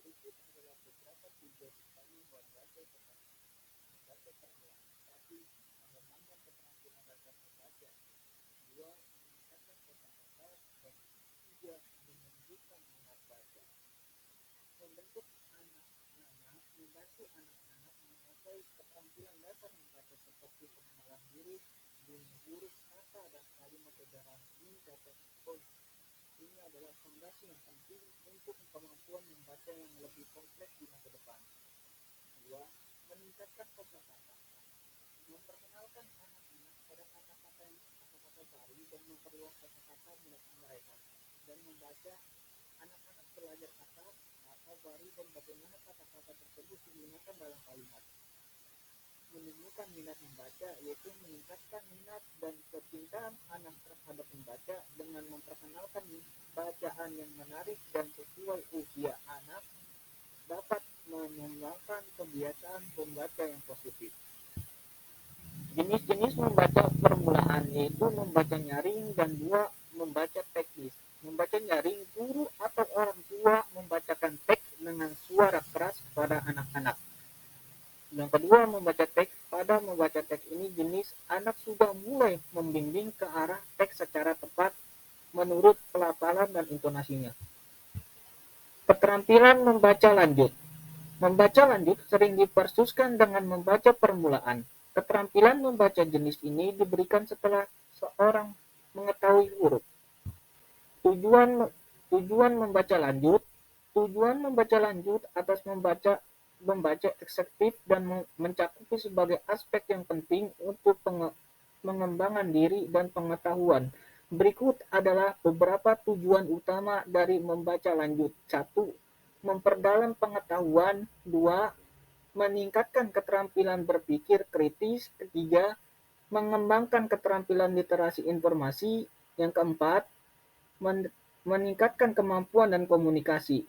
Berikut adalah beberapa tujuan utama membaca membaca permulaan. 1. Mengembangkan keterampilan dasar membaca. 2. Meningkatkan kosakata. Dan 3. Menumbuhkan minat baca. Membentuk anak-anak membantu anak-anak menguasai keterampilan dasar membaca seperti pengenalan huruf, bunyi huruf, kata, dan kalimat sederhana. Ini adalah fondasi yang penting untuk kemampuan membaca yang lebih kompleks di masa depan. 2. Meningkatkan kosakata. Memperkenalkan anak-anak pada kata-kata baru dan memperluas kosakata mereka. Dan membaca, anak-anak belajar kata baru dan bagaimana kata-kata tersebut digunakan dalam kalimat. Menumbuhkan minat membaca, yaitu meningkatkan minat dan kecintaan anak terhadap membaca dengan memperkenalkan bacaan yang menarik dan sesuai usia anak, dapat mengembangkan kebiasaan membaca yang positif. Jenis-jenis membaca permulaan yaitu membaca nyaring dan 2. Membaca teknis. Membaca nyaring, guru atau orang tua membacakan teks dengan suara keras pada anak-anak. Yang kedua, membaca teks. Pada membaca teks ini jenis anak sudah mulai membimbing ke arah teks secara tepat menurut pelafalan dan intonasinya. Keterampilan membaca lanjut. Membaca lanjut sering dipersuskan dengan membaca permulaan. Keterampilan membaca jenis ini diberikan setelah seorang mengetahui huruf. Tujuan membaca lanjut. Tujuan membaca lanjut atas membaca eksekutif dan mencakupi sebagai aspek yang penting untuk pengembangan diri dan pengetahuan. Berikut adalah beberapa tujuan utama dari membaca lanjut. 1. Memperdalam pengetahuan. 2. Meningkatkan keterampilan berpikir kritis. 3. Mengembangkan keterampilan literasi informasi. Yang keempat, meningkatkan kemampuan dan komunikasi.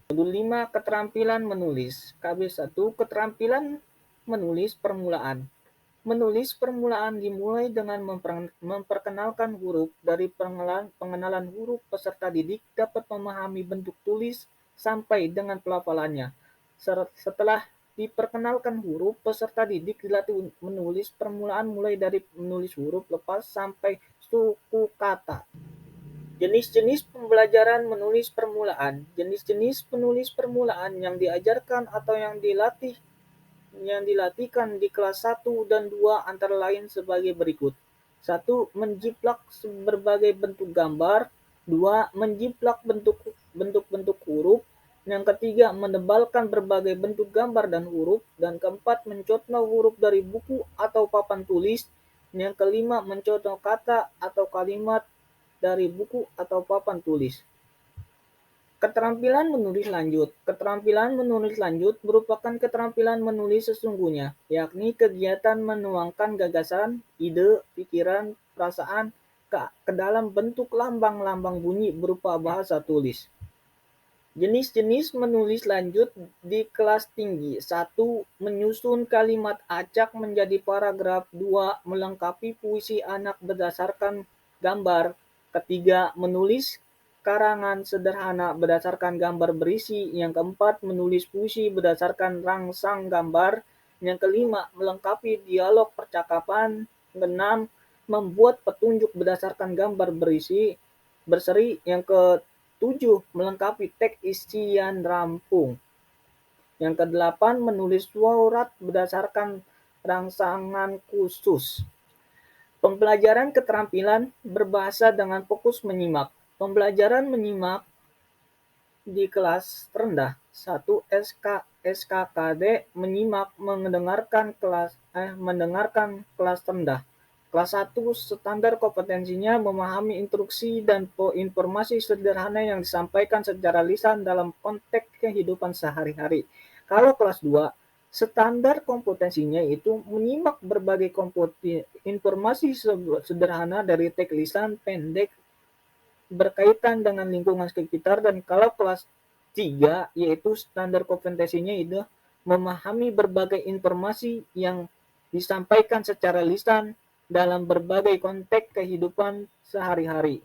Modul 5, keterampilan menulis. KB1, keterampilan menulis permulaan. Menulis permulaan dimulai dengan memperkenalkan huruf. Dari pengenalan huruf, peserta didik dapat memahami bentuk tulis sampai dengan pelafalannya. Setelah diperkenalkan huruf, peserta didik dilatih menulis permulaan mulai dari menulis huruf lepas sampai suku kata. Jenis-jenis pembelajaran menulis permulaan. Jenis-jenis penulis permulaan yang diajarkan atau yang dilatihkan di kelas 1 dan 2 antara lain sebagai berikut. 1. Menjiplak berbagai bentuk gambar. 2. Menjiplak bentuk-bentuk huruf. Yang ketiga, menebalkan berbagai bentuk gambar dan huruf. Dan keempat, mencontoh huruf dari buku atau papan tulis. Yang kelima, mencontoh kata atau kalimat dari buku atau papan tulis. Keterampilan menulis lanjut. Keterampilan menulis lanjut merupakan keterampilan menulis sesungguhnya, yakni kegiatan menuangkan gagasan, ide, pikiran, perasaan ke dalam bentuk lambang-lambang bunyi berupa bahasa tulis. Jenis-jenis menulis lanjut di kelas tinggi. 1. Menyusun kalimat acak menjadi paragraf. 2. Melengkapi puisi anak berdasarkan gambar. Ketiga, menulis karangan sederhana berdasarkan gambar berisi. Yang keempat, menulis puisi berdasarkan rangsang gambar. Yang kelima, melengkapi dialog percakapan. Keenam, membuat petunjuk berdasarkan gambar berseri. Yang ke-7, melengkapi teks isian rampung. Yang ke-8, menulis surat berdasarkan rangsangan khusus. Pembelajaran keterampilan berbahasa dengan fokus menyimak. Pembelajaran menyimak di kelas rendah. 1. SKKD menyimak mendengarkan kelas rendah. Kelas 1 standar kompetensinya memahami instruksi dan informasi sederhana yang disampaikan secara lisan dalam konteks kehidupan sehari-hari. Kalau kelas 2, standar kompetensinya itu menyimak berbagai informasi sederhana dari teks lisan pendek berkaitan dengan lingkungan sekitar. Dan kalau kelas 3, yaitu standar kompetensinya itu memahami berbagai informasi yang disampaikan secara lisan dalam berbagai konteks kehidupan sehari-hari.